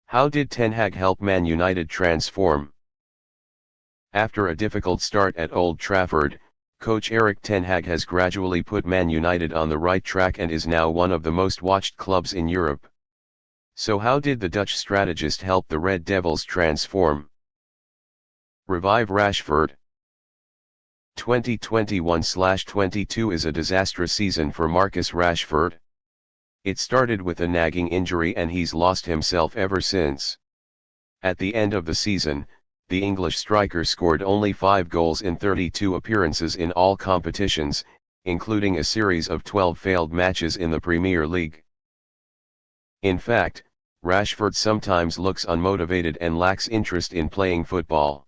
How did Ten Hag help Man United transform? After a difficult start at Old Trafford, coach Ten Hag has gradually put Man United on the right track and is now one of the most watched clubs in Europe. So how did the Dutch strategist help the Red Devils transform? Revive Rashford. 2021/22 is a disastrous season for Marcus Rashford. It started with a nagging injury and he's lost himself ever since. At the end of the season, the English striker scored only 5 goals in 32 appearances in all competitions, including a series of 12 failed matches in the Premier League. In fact, Rashford sometimes looks unmotivated and lacks interest in playing football.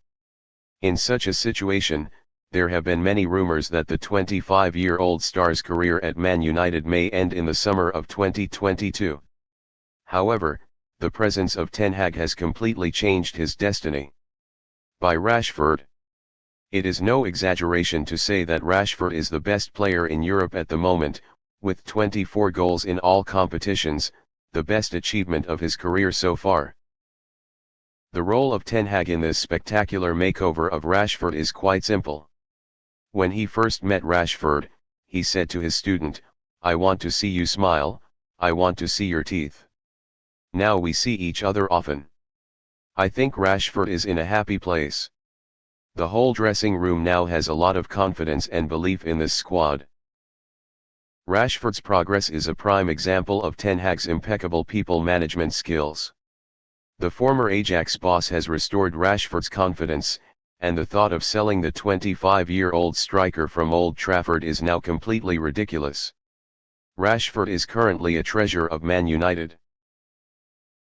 In such a situation, there have been many rumors that the 25-year-old star's career at Man United may end in the summer of 2022. However, the presence of Ten Hag has completely changed his destiny. By Rashford. It is no exaggeration to say that Rashford is the best player in Europe at the moment, with 24 goals in all competitions, the best achievement of his career so far. The role of Ten Hag in this spectacular makeover of Rashford is quite simple. When he first met Rashford, he said to his student, "I want to see you smile, I want to see your teeth." Now we see each other often. I think Rashford is in a happy place. The whole dressing room now has a lot of confidence and belief in this squad. Rashford's progress is a prime example of Ten Hag's impeccable people management skills. The former Ajax boss has restored Rashford's confidence, and the thought of selling the 25-year-old striker from Old Trafford is now completely ridiculous. Rashford is currently a treasure of Man United.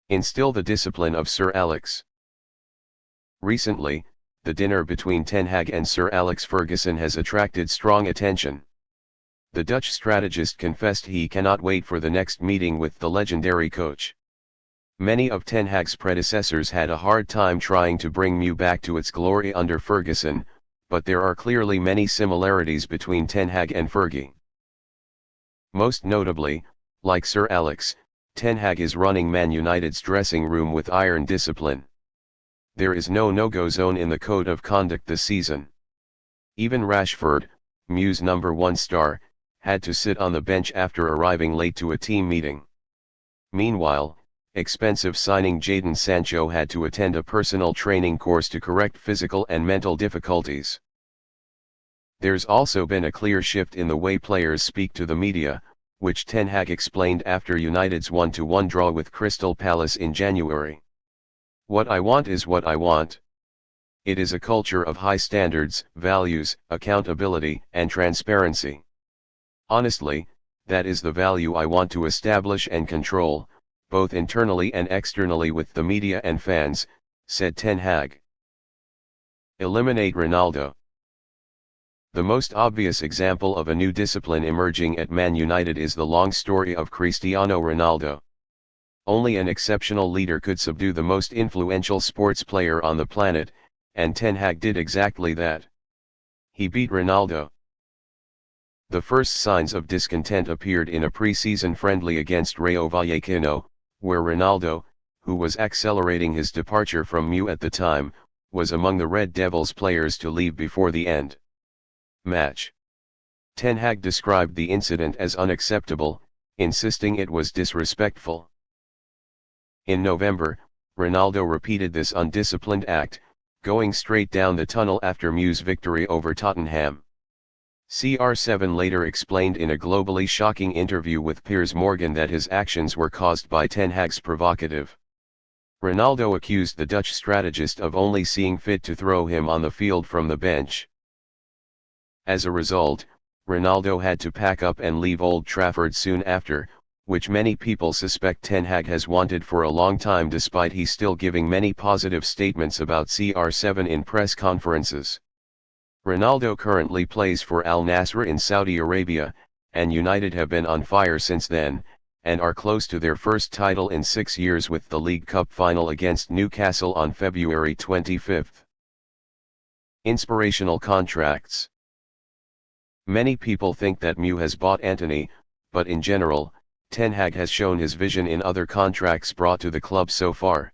Instill the discipline of Sir Alex. Recently, the dinner between Ten Hag and Sir Alex Ferguson has attracted strong attention. The Dutch strategist confessed he cannot wait for the next meeting with the legendary coach. Many of Ten Hag's predecessors had a hard time trying to bring MU back to its glory under Ferguson, but there are clearly many similarities between Ten Hag and Fergie. Most notably, like Sir Alex, Ten Hag is running Man United's dressing room with iron discipline. There is no no-go zone in the code of conduct this season. Even Rashford, MU's #1 star, had to sit on the bench after arriving late to a team meeting. Meanwhile, expensive signing Jadon Sancho had to attend a personal training course to correct physical and mental difficulties. There's also been a clear shift in the way players speak to the media, which Ten Hag explained after United's 1-1 draw with Crystal Palace in January. "What I want is what I want. It is a culture of high standards, values, accountability, and transparency. Honestly, that is the value I want to establish and control, both internally and externally with the media and fans," said Ten Hag. Eliminate Ronaldo. The most obvious example of a new discipline emerging at Man United is the long story of Cristiano Ronaldo. Only an exceptional leader could subdue the most influential sports player on the planet, and Ten Hag did exactly that. He beat Ronaldo. The first signs of discontent appeared in a pre-season friendly against Rayo Vallecano, where Ronaldo, who was accelerating his departure from MU at the time, was among the Red Devils players to leave before the end. Match. Ten Hag described the incident as unacceptable, insisting it was disrespectful. In November, Ronaldo repeated this undisciplined act, going straight down the tunnel after MU's victory over Tottenham. CR7 later explained in a globally shocking interview with Piers Morgan that his actions were caused by Ten Hag's provocative. Ronaldo accused the Dutch strategist of only seeing fit to throw him on the field from the bench. As a result, Ronaldo had to pack up and leave Old Trafford soon after, which many people suspect Ten Hag has wanted for a long time, despite he still giving many positive statements about CR7 in press conferences. Ronaldo currently plays for Al-Nassr in Saudi Arabia, and United have been on fire since then, and are close to their first title in 6 years with the League Cup final against Newcastle on February 25. Inspirational contracts. Many people think that MU has bought Antony, but in general, Ten Hag has shown his vision in other contracts brought to the club so far.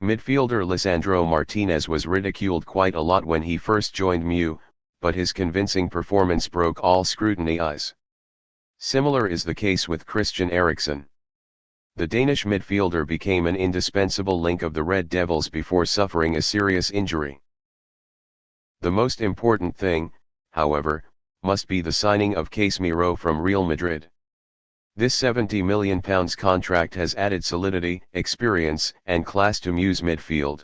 Midfielder Lisandro Martinez was ridiculed quite a lot when he first joined MU, but his convincing performance broke all scrutiny eyes. Similar is the case with Christian Eriksen. The Danish midfielder became an indispensable link of the Red Devils before suffering a serious injury. The most important thing, however, must be the signing of Casemiro from Real Madrid. This £70 million contract has added solidity, experience, and class to MU's midfield.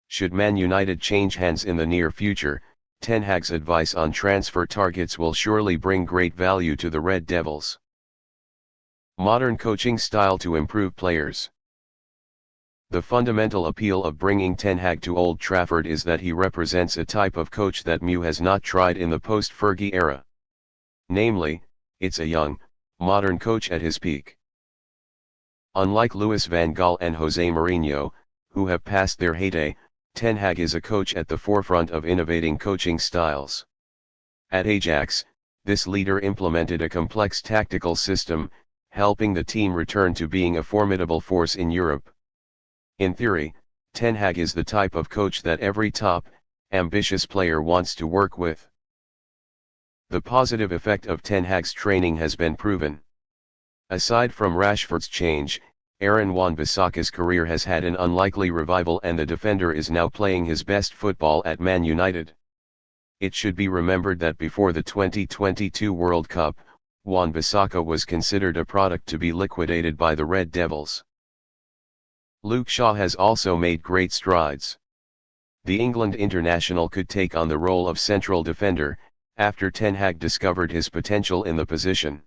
Should Man United change hands in the near future, Ten Hag's advice on transfer targets will surely bring great value to the Red Devils. Modern coaching style to improve players. The fundamental appeal of bringing Ten Hag to Old Trafford is that he represents a type of coach that MU has not tried in the post-Fergie era. Namely, it's a young, modern coach at his peak. Unlike Louis van Gaal and Jose Mourinho, who have passed their heyday, Ten Hag is a coach at the forefront of innovating coaching styles. At Ajax, this leader implemented a complex tactical system, helping the team return to being a formidable force in Europe. In theory, Ten Hag is the type of coach that every top, ambitious player wants to work with. The positive effect of Ten Hag's training has been proven. Aside from Rashford's change, Aaron Wan-Bissaka's career has had an unlikely revival and the defender is now playing his best football at Man United. It should be remembered that before the 2022 World Cup, Wan-Bissaka was considered a product to be liquidated by the Red Devils. Luke Shaw has also made great strides. The England international could take on the role of central defender, after Ten Hag discovered his potential in the position.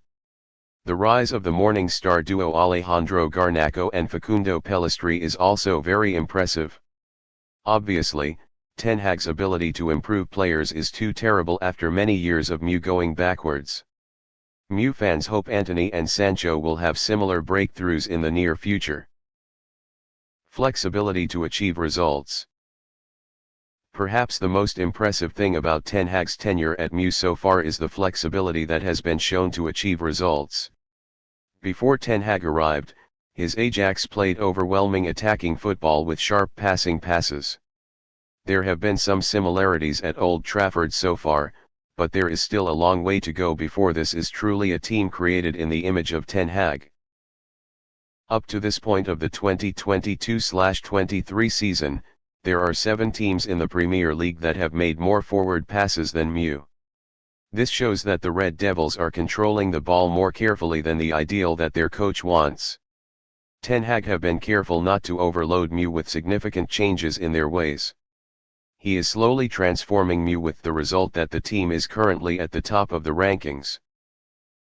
The rise of the Morning Star duo Alejandro Garnacho and Facundo Pellistri is also very impressive. Obviously, Ten Hag's ability to improve players is too terrible after many years of MU going backwards. MU fans hope Antony and Sancho will have similar breakthroughs in the near future. Flexibility to achieve results. Perhaps the most impressive thing about Ten Hag's tenure at MU so far is the flexibility that has been shown to achieve results. Before Ten Hag arrived, his Ajax played overwhelming attacking football with sharp passing passes. There have been some similarities at Old Trafford so far, but there is still a long way to go before this is truly a team created in the image of Ten Hag. Up to this point of the 2022/23 season, there are 7 teams in the Premier League that have made more forward passes than MU. This shows that the Red Devils are controlling the ball more carefully than the ideal that their coach wants. Ten Hag have been careful not to overload MU with significant changes in their ways. He is slowly transforming MU with the result that the team is currently at the top of the rankings.